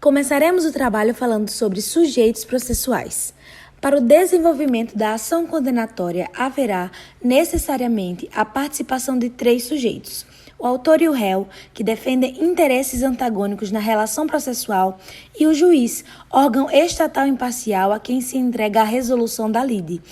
Começaremos o trabalho falando sobre sujeitos processuais. Para o desenvolvimento da ação condenatória, haverá necessariamente a participação de 3 sujeitos: o autor e o réu, que defendem interesses antagônicos na relação processual, e o juiz, órgão estatal imparcial a quem se entrega a resolução da lide.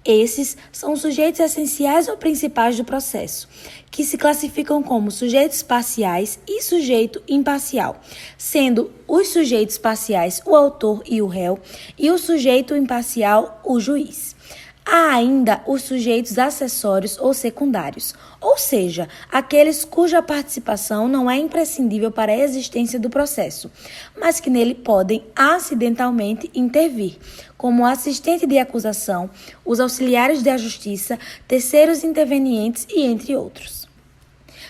Esses são os sujeitos essenciais ou principais do processo, que se classificam como sujeitos parciais e sujeito imparcial, sendo os sujeitos parciais o autor e o réu, e o sujeito imparcial o juiz. Há ainda os sujeitos acessórios ou secundários, ou seja, aqueles cuja participação não é imprescindível para a existência do processo, mas que nele podem acidentalmente intervir, como o assistente de acusação, os auxiliares da justiça, terceiros intervenientes e entre outros.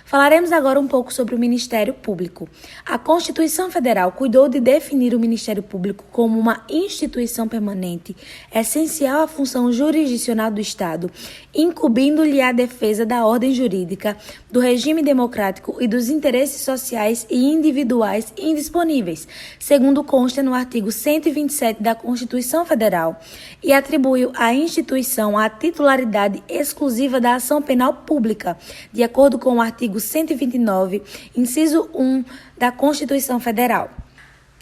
Falaremos agora um pouco sobre o Ministério Público. A Constituição Federal cuidou de definir o Ministério Público como uma instituição permanente, essencial à função jurisdicional do Estado, incumbindo-lhe a defesa da ordem jurídica, do regime democrático e dos interesses sociais e individuais indisponíveis, segundo consta no artigo 127 da Constituição Federal, e atribuiu à instituição a titularidade exclusiva da ação penal pública, de acordo com o artigo 129, inciso 1 da Constituição Federal.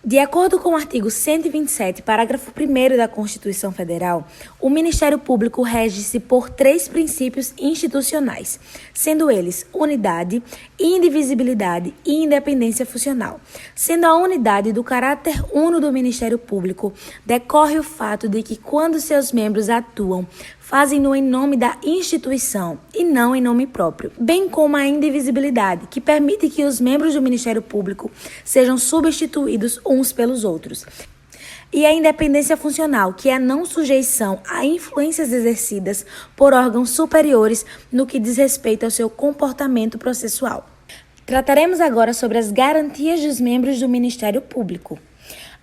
De acordo com o artigo 127, parágrafo 1º da Constituição Federal, o Ministério Público rege-se por 3 princípios institucionais, sendo eles unidade, indivisibilidade e independência funcional. Sendo a unidade do caráter uno do Ministério Público, decorre o fato de que, quando seus membros atuam, fazem-no em nome da instituição e não em nome próprio, bem como a indivisibilidade, que permite que os membros do Ministério Público sejam substituídos uns pelos outros. E a independência funcional, que é a não sujeição a influências exercidas por órgãos superiores no que diz respeito ao seu comportamento processual. Trataremos agora sobre as garantias dos membros do Ministério Público.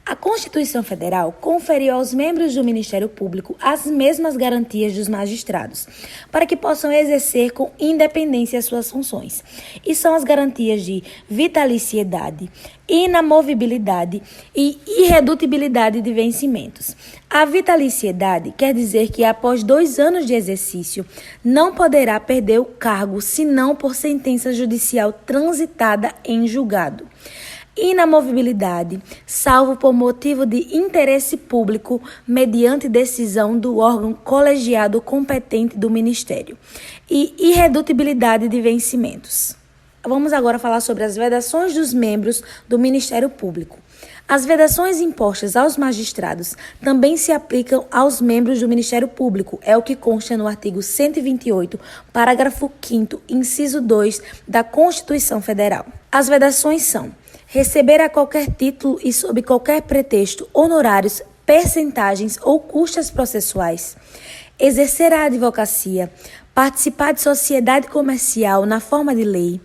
A Constituição Federal conferiu aos membros do Ministério Público as mesmas garantias dos magistrados, para que possam exercer com independência as suas funções. E são as garantias de vitaliciedade, inamovibilidade e irredutibilidade de vencimentos. A vitaliciedade quer dizer que, após 2 anos de exercício, não poderá perder o cargo, senão por sentença judicial transitada em julgado. Inamovibilidade, salvo por motivo de interesse público, mediante decisão do órgão colegiado competente do Ministério. E irredutibilidade de vencimentos. Vamos agora falar sobre as vedações dos membros do Ministério Público. As vedações impostas aos magistrados também se aplicam aos membros do Ministério Público, é o que consta no artigo 128, parágrafo 5º, inciso 2 da Constituição Federal. As vedações são: receber a qualquer título e sob qualquer pretexto honorários, percentagens ou custas processuais, exercer a advocacia, participar de sociedade comercial na forma de lei,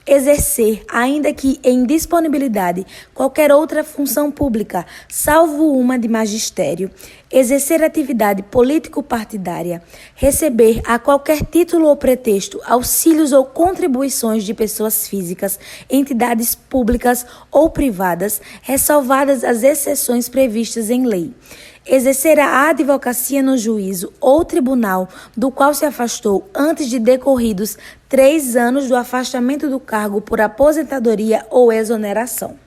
exercer, ainda que em disponibilidade, qualquer outra função pública, salvo uma de magistério, exercer atividade político-partidária, receber a qualquer título ou pretexto auxílios ou contribuições de pessoas físicas, entidades públicas ou privadas, ressalvadas as exceções previstas em lei. Exercer a advocacia no juízo ou tribunal do qual se afastou antes de decorridos 3 anos do afastamento do cargo por aposentadoria ou exoneração.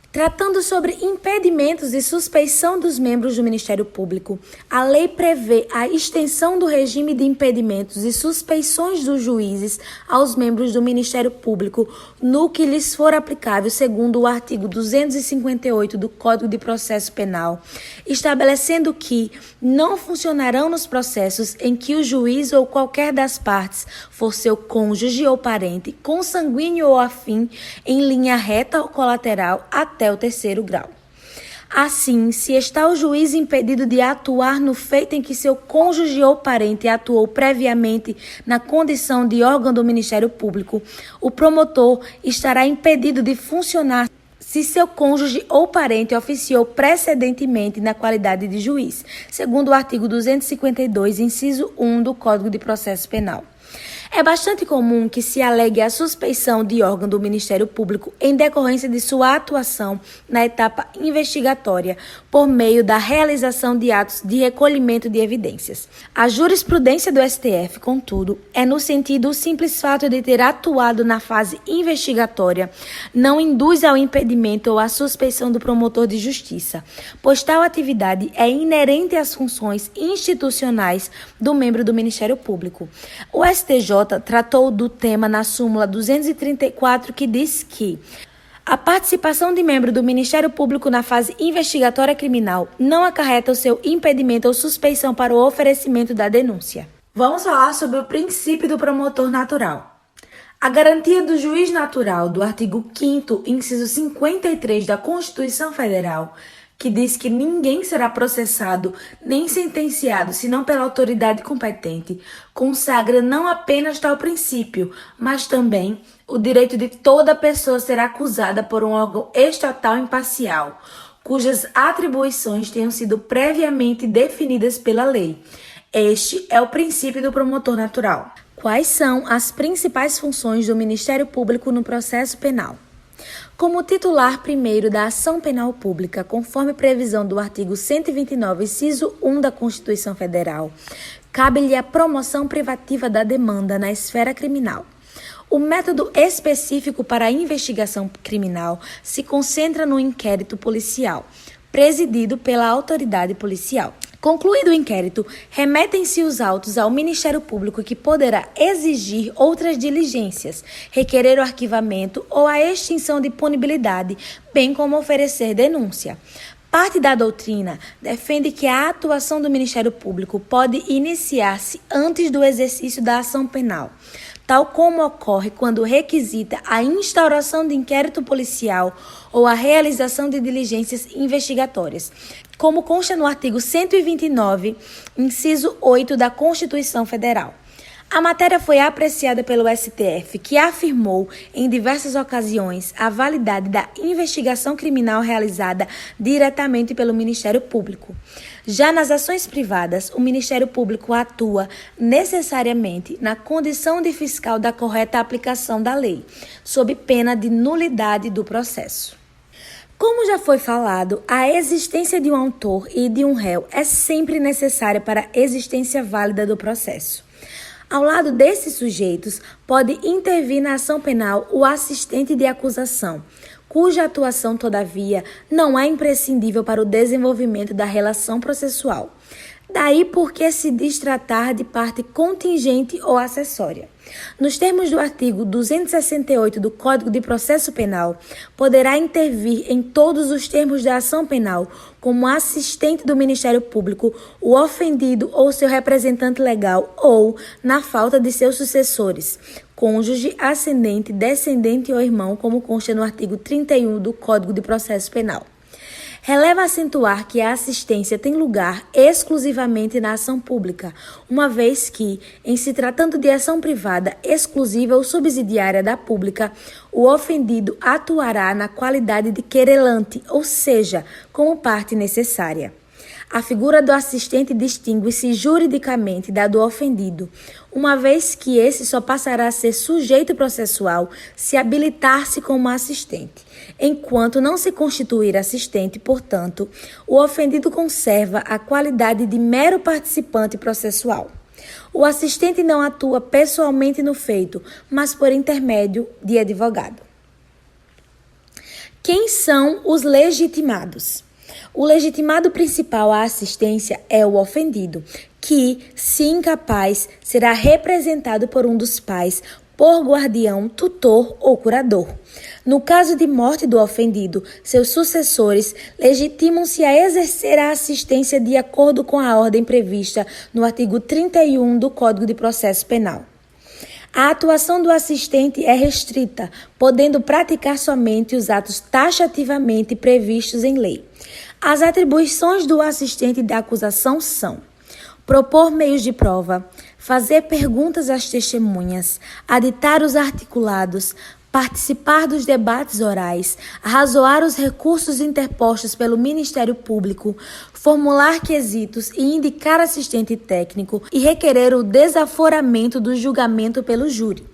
Tratando sobre impedimentos e suspeição dos membros do Ministério Público, a lei prevê a extensão do regime de impedimentos e suspeições dos juízes aos membros do Ministério Público no que lhes for aplicável, segundo o artigo 258 do Código de Processo Penal, estabelecendo que não funcionarão nos processos em que o juiz ou qualquer das partes for seu cônjuge ou parente, consanguíneo ou afim, em linha reta ou colateral, até o 3º grau. Assim, se está o juiz impedido de atuar no feito em que seu cônjuge ou parente atuou previamente na condição de órgão do Ministério Público, o promotor estará impedido de funcionar se seu cônjuge ou parente oficiou precedentemente na qualidade de juiz, segundo o artigo 252, inciso 1 do Código de Processo Penal. É bastante comum que se alegue a suspeição de órgão do Ministério Público em decorrência de sua atuação na etapa investigatória por meio da realização de atos de recolhimento de evidências. A jurisprudência do STF, contudo, é no sentido o simples fato de ter atuado na fase investigatória não induz ao impedimento ou à suspeição do promotor de justiça, pois tal atividade é inerente às funções institucionais do membro do Ministério Público. O STJ tratou do tema na súmula 234, que diz que a participação de membro do Ministério Público na fase investigatória criminal não acarreta o seu impedimento ou suspeição para o oferecimento da denúncia. Vamos falar sobre o princípio do promotor natural. A garantia do juiz natural do artigo 5º, inciso 53 da Constituição Federal, que diz que ninguém será processado nem sentenciado senão pela autoridade competente, consagra não apenas tal princípio, mas também o direito de toda pessoa ser acusada por um órgão estatal imparcial, cujas atribuições tenham sido previamente definidas pela lei. Este é o princípio do promotor natural. Quais são as principais funções do Ministério Público no processo penal? Como titular primeiro da ação penal pública, conforme previsão do artigo 129, inciso 1 da Constituição Federal, cabe-lhe a promoção privativa da demanda na esfera criminal. O método específico para a investigação criminal se concentra no inquérito policial, presidido pela autoridade policial. Concluído o inquérito, remetem-se os autos ao Ministério Público, que poderá exigir outras diligências, requerer o arquivamento ou a extinção de punibilidade, bem como oferecer denúncia. Parte da doutrina defende que a atuação do Ministério Público pode iniciar-se antes do exercício da ação penal, tal como ocorre quando requisita a instauração de inquérito policial ou a realização de diligências investigatórias, como consta no artigo 129, inciso 8 da Constituição Federal. A matéria foi apreciada pelo STF, que afirmou em diversas ocasiões a validade da investigação criminal realizada diretamente pelo Ministério Público. Já nas ações privadas, o Ministério Público atua necessariamente na condição de fiscal da correta aplicação da lei, sob pena de nulidade do processo. Como já foi falado, a existência de um autor e de um réu é sempre necessária para a existência válida do processo. Ao lado desses sujeitos, pode intervir na ação penal o assistente de acusação, cuja atuação, todavia, não é imprescindível para o desenvolvimento da relação processual. Daí porque se diz tratar de parte contingente ou acessória. Nos termos do artigo 268 do Código de Processo Penal, poderá intervir em todos os termos da ação penal, como assistente do Ministério Público, o ofendido ou seu representante legal, ou, na falta de seus sucessores, cônjuge, ascendente, descendente ou irmão, como consta no artigo 31 do Código de Processo Penal. Releva acentuar que a assistência tem lugar exclusivamente na ação pública, uma vez que, em se tratando de ação privada exclusiva ou subsidiária da pública, o ofendido atuará na qualidade de querelante, ou seja, como parte necessária. A figura do assistente distingue-se juridicamente da do ofendido, uma vez que esse só passará a ser sujeito processual se habilitar-se como assistente. Enquanto não se constituir assistente, portanto, o ofendido conserva a qualidade de mero participante processual. O assistente não atua pessoalmente no feito, mas por intermédio de advogado. Quem são os legitimados? O legitimado principal à assistência é o ofendido, que, se incapaz, será representado por um dos pais, por guardião, tutor ou curador. No caso de morte do ofendido, seus sucessores legitimam-se a exercer a assistência de acordo com a ordem prevista no artigo 31 do Código de Processo Penal. A atuação do assistente é restrita, podendo praticar somente os atos taxativamente previstos em lei. As atribuições do assistente de acusação são: propor meios de prova, fazer perguntas às testemunhas, aditar os articulados, participar dos debates orais, arrazoar os recursos interpostos pelo Ministério Público, formular quesitos e indicar assistente técnico e requerer o desaforamento do julgamento pelo júri.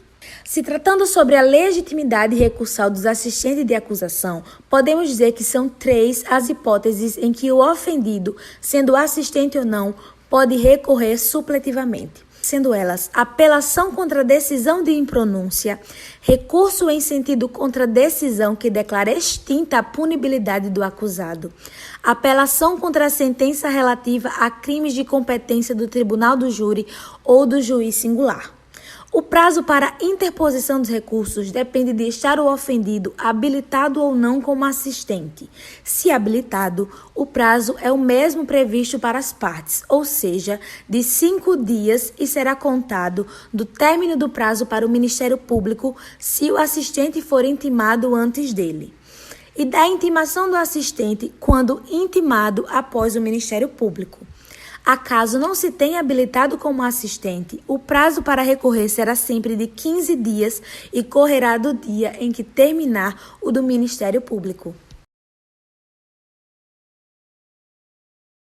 Se tratando sobre a legitimidade recursal dos assistentes de acusação, podemos dizer que são 3 as hipóteses em que o ofendido, sendo assistente ou não, pode recorrer supletivamente, sendo elas apelação contra a decisão de impronúncia, recurso em sentido contra a decisão que declara extinta a punibilidade do acusado, apelação contra a sentença relativa a crimes de competência do tribunal do júri ou do juiz singular. O prazo para interposição dos recursos depende de estar o ofendido habilitado ou não como assistente. Se habilitado, o prazo é o mesmo previsto para as partes, ou seja, de 5 dias e será contado do término do prazo para o Ministério Público se o assistente for intimado antes dele. E da intimação do assistente quando intimado após o Ministério Público. Acaso não se tenha habilitado como assistente, o prazo para recorrer será sempre de 15 dias e correrá do dia em que terminar o do Ministério Público.